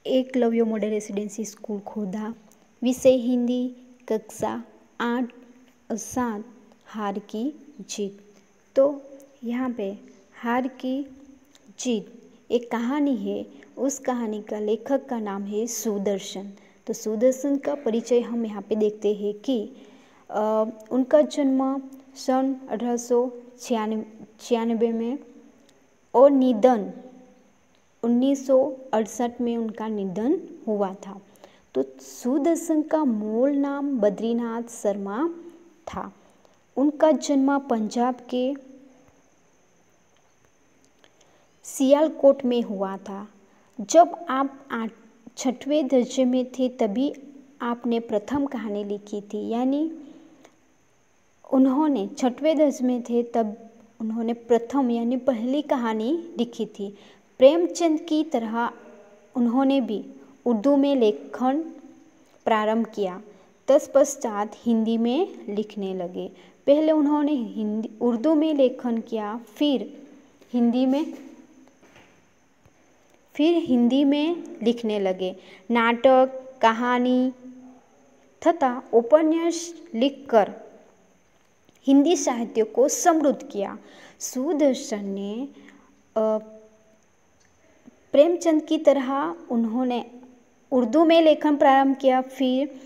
Eklavya model residency school खोदा, विषय हिंदी, कक्षा 8-7, हार की जीत। तो यहाँ पे हार की जीत एक कहानी है, उस कहानी का लेखक का नाम है सुदर्शन। तो सुदर्शन का परिचय हम यहाँ पे देखते हैं कि उनका जन्म सन 1896 में और निधन 1968 में उनका निधन हुआ था। तो सुदर्शन का मूल नाम बद्रीनाथ शर्मा था। उनका जन्म पंजाब के सियालकोट में हुआ था। जब आप 6वें दर्जे में थे तभी आपने प्रथम कहानी लिखी थी, यानी उन्होंने 6वें दर्जे में थे तब उन्होंने प्रथम यानी पहली कहानी लिखी थी। प्रेमचंद की तरह उन्होंने भी उर्दू में लेखन प्रारंभ किया, तत्पश्चात हिंदी में लिखने लगे। पहले उन्होंने उर्दू में लेखन किया, फिर हिंदी में लिखने लगे। नाटक, कहानी तथा उपन्यास लिखकर हिंदी साहित्य को समृद्ध किया। सुदर्शन ने प्रेमचंद की तरह उन्होंने उर्दू में लेखन प्रारंभ किया, फिर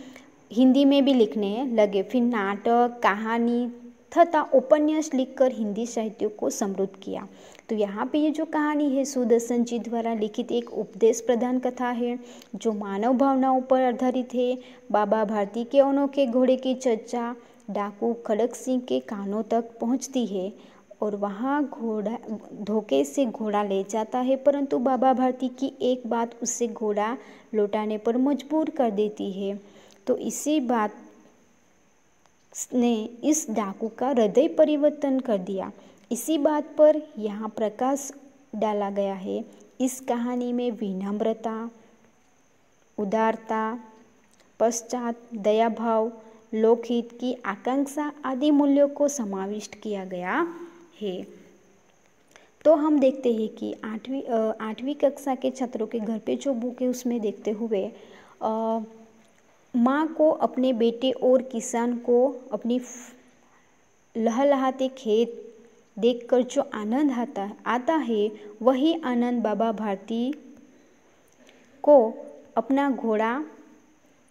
हिंदी में भी लिखने लगे। फिर नाटक, कहानी तथा उपन्यास लिखकर हिंदी साहित्य को समृद्ध किया। तो यहाँ पे ये जो कहानी है सुदर्शन जी द्वारा लिखित एक उपदेश प्रधान कथा है जो मानव भावनाओं पर आधारित है। बाबा भारती के अनोखे घोड़े की चर्चा डाकू खड़क सिंह के कानों तक पहुँचती है और वहाँ घोड़ा धोखे से घोड़ा ले जाता है, परंतु बाबा भारती की एक बात उसे घोड़ा लौटाने पर मजबूर कर देती है। तो इसी बात ने इस डाकू का हृदय परिवर्तन कर दिया। इसी बात पर यहाँ प्रकाश डाला गया है। इस कहानी में विनम्रता, उदारता, पश्चात दया भाव, लोकहित की आकांक्षा आदि मूल्यों को समाविष्ट किया गया है। तो हम देखते हैं कि आठवीं कक्षा के छात्रों के घर पे जो बुक है उसमें देखते हुए माँ को अपने बेटे और किसान को अपनी लहलहाते खेत देखकर जो आनंद आता है वही आनंद बाबा भारती को अपना घोड़ा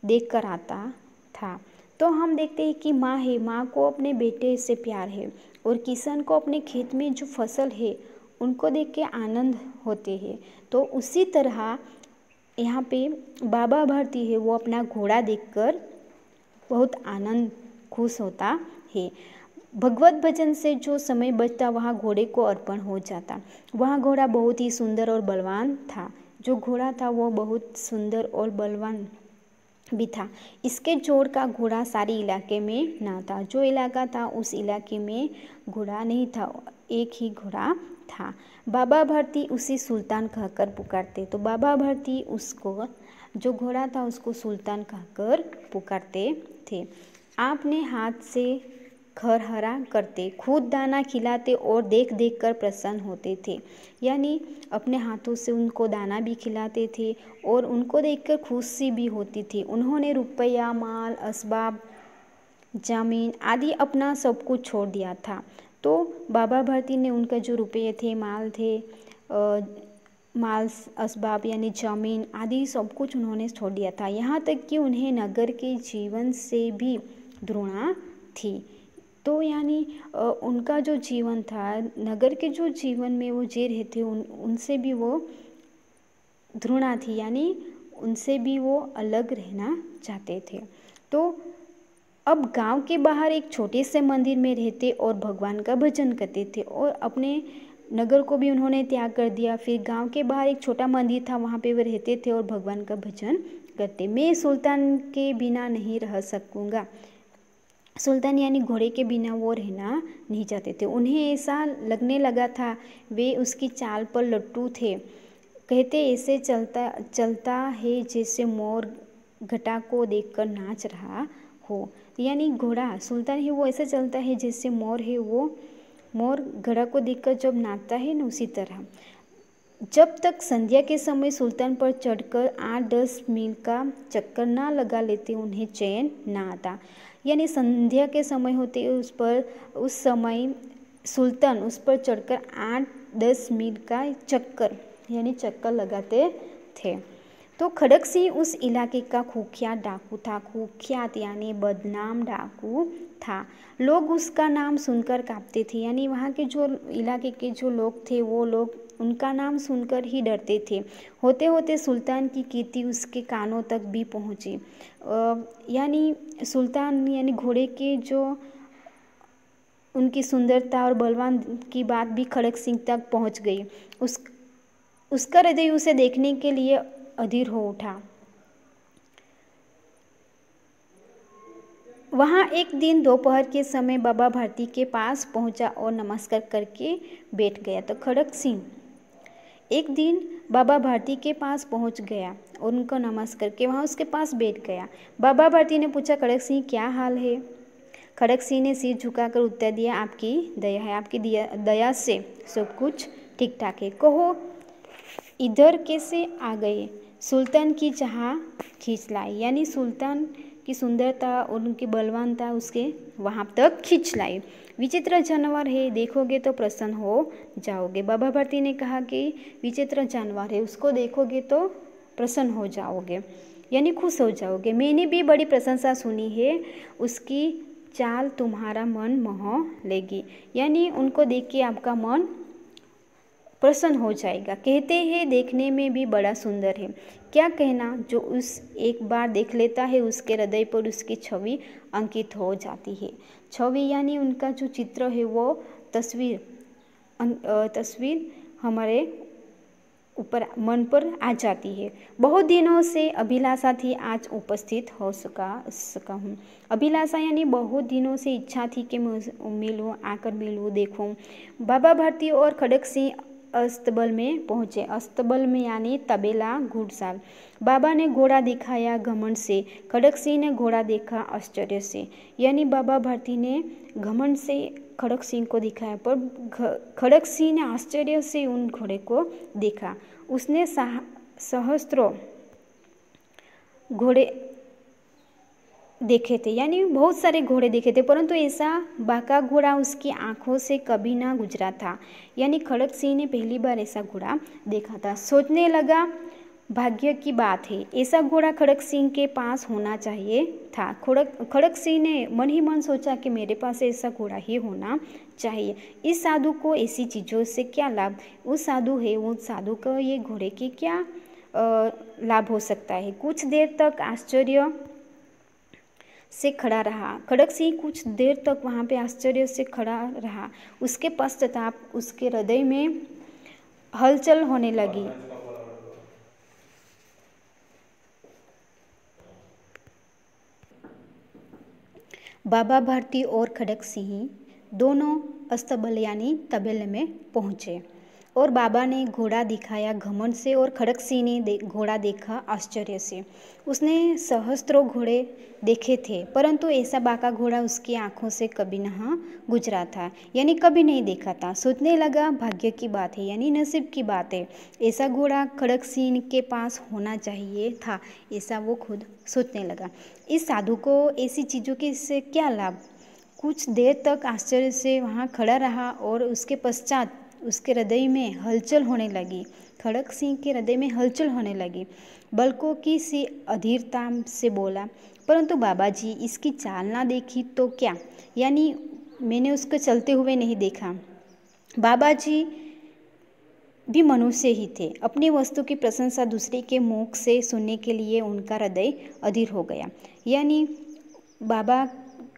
देखकर आता था। तो हम देखते हैं कि माँ है, माँ को अपने बेटे से प्यार है और किसान को अपने खेत में जो फसल है उनको देख के आनंद होते हैं। तो उसी तरह यहाँ पे बाबा भारती है वो अपना घोड़ा देखकर बहुत आनंद खुश होता है। भगवत भजन से जो समय बचता वहाँ घोड़े को अर्पण हो जाता। वह घोड़ा बहुत ही सुंदर और बलवान था। जो घोड़ा था वो बहुत सुंदर और बलवान भी था। इसके जोड़ का घोड़ा सारे इलाके में ना था। जो इलाका था उस इलाके में घोड़ा नहीं था, एक ही घोड़ा था। बाबा भारती उसे सुल्तान कहकर पुकारते। तो बाबा भारती उसको जो घोड़ा था उसको सुल्तान कहकर पुकारते थे। आपने हाथ से खरहरा करते, खुद दाना खिलाते और देख देख कर प्रसन्न होते थे। यानी अपने हाथों से उनको दाना भी खिलाते थे और उनको देखकर खुशी भी होती थी। उन्होंने रुपया, माल, असबाब, जमीन आदि अपना सब कुछ छोड़ दिया था। तो बाबा भारती ने उनका जो रुपये थे, माल थे, माल, असबाब यानी जमीन आदि सब कुछ उन्होंने छोड़ दिया था। यहाँ तक कि उन्हें नगर के जीवन से भी घृणा थी। तो यानी उनका जो जीवन था, नगर के जो जीवन में वो जी रहे थे उनसे भी वो घृणा थी, यानी उनसे भी वो अलग रहना चाहते थे। तो अब गांव के बाहर एक छोटे से मंदिर में रहते और भगवान का भजन करते थे और अपने नगर को भी उन्होंने त्याग कर दिया। फिर गांव के बाहर एक छोटा मंदिर था, वहाँ पे वे रहते थे और भगवान का भजन करते। मैं सुल्तान के बिना नहीं रह सकूँगा। सुल्तान यानी घोड़े के बिना वो रहना नहीं चाहते थे। उन्हें ऐसा लगने लगा था वे उसकी चाल पर लट्टू थे। कहते ऐसे चलता है जैसे मोर घटा को देखकर नाच रहा हो। यानी घोड़ा सुल्तान है वो ऐसे चलता है जैसे मोर है वो मोर घड़ा को देखकर जब नाचता है ना, उसी तरह जब तक संध्या के समय सुल्तान पर चढ़कर 8-10 मील का चक्कर ना लगा लेते उन्हें चैन ना आता। यानी संध्या के समय होते उस समय सुल्तान उस पर चढ़कर 8-10 मील का चक्कर लगाते थे। तो खड़क सिंह उस इलाके का कुख्यात डाकू था। कुख्यात यानी बदनाम डाकू था। लोग उसका नाम सुनकर कांपते थे। यानी वहाँ के जो इलाके के जो लोग थे वो लोग उनका नाम सुनकर ही डरते थे। होते होते सुल्तान की कीर्ति उसके कानों तक भी पहुँची। यानी सुल्तान यानी घोड़े के जो उनकी सुंदरता और बलवान की बात भी खड़क सिंह तक पहुँच गई। उसका हृदय उसे देखने के लिए अधीर हो उठा। वहाँ एक दिन दोपहर के समय बाबा भारती के पास पहुँचा और नमस्कार करके बैठ गया। तो खड़क सिंह एक दिन बाबा भारती के पास पहुँच गया और उनको नमस्कार करके वहाँ उसके पास बैठ गया। बाबा भारती ने पूछा, खड़क सिंह क्या हाल है? खड़क सिंह ने सिर झुकाकर उत्तर दिया, आपकी दया है, आपकी दया से सब कुछ ठीक ठाक है। कहो इधर कैसे आ गए? सुल्तान की चाह खींच लाई। यानी सुल्तान की सुंदरता और उनकी बलवानता उसके वहाँ तक खींच लाई। विचित्र जानवर है, देखोगे तो प्रसन्न हो जाओगे। बाबा भारती ने कहा कि विचित्र जानवर है, उसको देखोगे तो प्रसन्न हो जाओगे, यानी खुश हो जाओगे। मैंने भी बड़ी प्रशंसा सुनी है, उसकी चाल तुम्हारा मन मोह लेगी। यानी उनको देख के आपका मन प्रसन्न हो जाएगा। कहते हैं देखने में भी बड़ा सुंदर है। क्या कहना, जो उस एक बार देख लेता है उसके हृदय पर उसकी छवि अंकित हो जाती है। छवि यानी उनका जो चित्र है वो तस्वीर हमारे ऊपर मन पर आ जाती है। बहुत दिनों से अभिलाषा थी, आज उपस्थित हो सका हूँ। अभिलाषा यानी बहुत दिनों से इच्छा थी कि मैं मिलूँ, आकर मिलूँ, देखूँ। बाबा भारती और खड़क सिंह अस्तबल में पहुँचे। अस्तबल में यानी तबेला घुड़साल। बाबा ने घोड़ा दिखाया घमंड से, खड़क सिंह ने घोड़ा देखा आश्चर्य से। यानी बाबा भारती ने घमंड से खड़क सिंह को दिखाया, पर खड़क सिंह ने आश्चर्य से उन घोड़े को देखा। उसने सहस्त्रों घोड़े देखे थे, यानी बहुत सारे घोड़े देखे थे, परंतु ऐसा बाका घोड़ा उसकी आंखों से कभी ना गुजरा था। यानी खड़क सिंह ने पहली बार ऐसा घोड़ा देखा था। सोचने लगा, भाग्य की बात है, ऐसा घोड़ा खड़क सिंह के पास होना चाहिए था। खड़क सिंह ने मन ही मन सोचा कि मेरे पास ऐसा घोड़ा ही होना चाहिए। इस साधु को ऐसी चीज़ों से क्या लाभ? उस साधु को ये घोड़े के क्या लाभ हो सकता है? कुछ देर तक आश्चर्य से खड़ा रहा। खड़क सिंह कुछ देर तक वहाँ पे आश्चर्य से खड़ा रहा। उसके पश्चाताप उसके हृदय में हलचल होने लगी। बाबा भारती और खड़क सिंह दोनों अस्तबल यानी तबेले में पहुँचे और बाबा ने घोड़ा दिखाया घमंड से और खड़क सिंह ने घोड़ा देखा आश्चर्य से। उसने सहस्त्रों घोड़े देखे थे, परंतु ऐसा बाका घोड़ा उसकी आंखों से कभी न गुजरा था, यानी कभी नहीं देखा था। सोचने लगा, भाग्य की बात है, यानी नसीब की बात है, ऐसा घोड़ा खड़क सिंह के पास होना चाहिए था, ऐसा वो खुद सोचने लगा। इस साधु को ऐसी चीज़ों के से क्या लाभ? कुछ देर तक आश्चर्य से वहाँ खड़ा रहा और उसके पश्चात उसके हृदय में हलचल होने लगी। खड़क सिंह के हृदय में हलचल होने लगी। बलकों की सी अधीरता से बोला, परंतु बाबा जी, इसकी चाल ना देखी तो क्या? यानी मैंने उसको चलते हुए नहीं देखा। बाबा जी भी मनुष्य ही थे। अपनी वस्तु की प्रशंसा दूसरे के मुख से सुनने के लिए उनका हृदय अधीर हो गया। यानी बाबा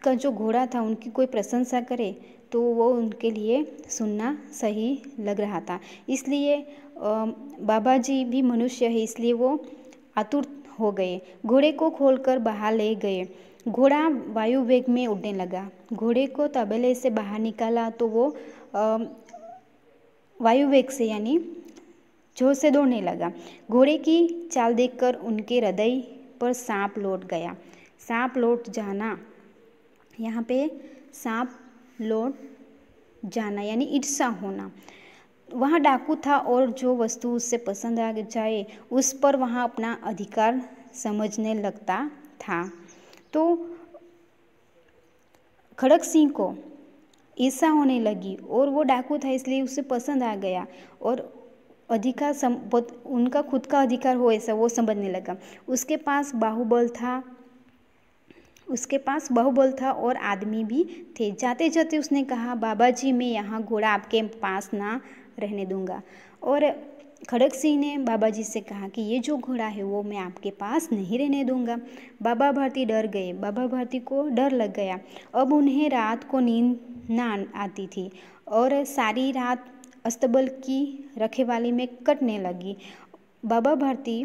का जो घोड़ा था उनकी कोई प्रशंसा करे तो वो उनके लिए सुनना सही लग रहा था। इसलिए बाबा जी भी मनुष्य है, इसलिए वो आतुर हो गए। घोड़े को खोलकर बाहर ले गए। घोड़ा वायु वेग में उड़ने लगा। घोड़े को तबेले से बाहर निकाला तो वो वायु वेग से यानी जोर से दौड़ने लगा। घोड़े की चाल देखकर उनके हृदय पर सांप लौट गया। सांप लौट जाना, यहाँ पे सांप लौट जाना यानी ईर्ष्या होना। वहाँ डाकू था और जो वस्तु उससे पसंद आ जाए उस पर वहाँ अपना अधिकार समझने लगता था। तो खड़क सिंह को ईर्ष्या होने लगी और वो डाकू था इसलिए उसे पसंद आ गया और उनका खुद का अधिकार हो ऐसा वो समझने लगा। उसके पास बाहुबल था और आदमी भी थे। जाते जाते उसने कहा, बाबा जी मैं यहाँ घोड़ा आपके पास ना रहने दूंगा। और खड़क सिंह ने बाबा जी से कहा कि ये जो घोड़ा है वो मैं आपके पास नहीं रहने दूंगा। बाबा भारती डर गए। बाबा भारती को डर लग गया। अब उन्हें रात को नींद ना आती थी और सारी रात अस्तबल की रखवाली में कटने लगी। बाबा भारती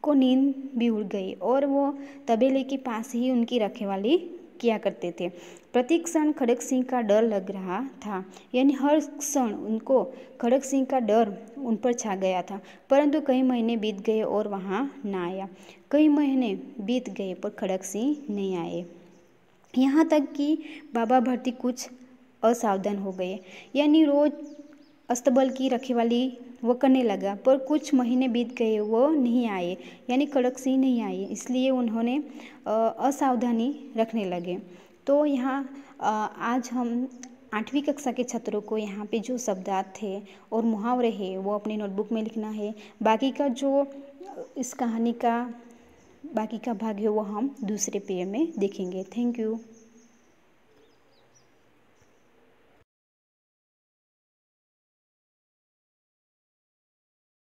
को नींद भी उड़ गई और वो तबेले के पास ही उनकी रखवाली किया करते थे। प्रति क्षण खड़क सिंह का डर लग रहा था, यानी हर क्षण उनको खड़क सिंह का डर उन पर छा गया था। परंतु कई महीने बीत गए और वहाँ ना आया। कई महीने बीत गए पर खड़क सिंह नहीं आए। यहाँ तक कि बाबा भारती कुछ असावधान हो गए, यानी रोज अस्तबल की रखवाली वो करने लगा। पर कुछ महीने बीत गए वो नहीं आए, यानी खड़क सिंह नहीं आए, इसलिए उन्होंने असावधानी रखने लगे। तो यहाँ आज हम 8वीं कक्षा के छात्रों को यहाँ पे जो शब्दार्थ थे और मुहावरे हैं वो अपनी नोटबुक में लिखना है। बाकी का जो इस कहानी का बाकी का भाग है वो हम दूसरे पेज में देखेंगे। Thank you.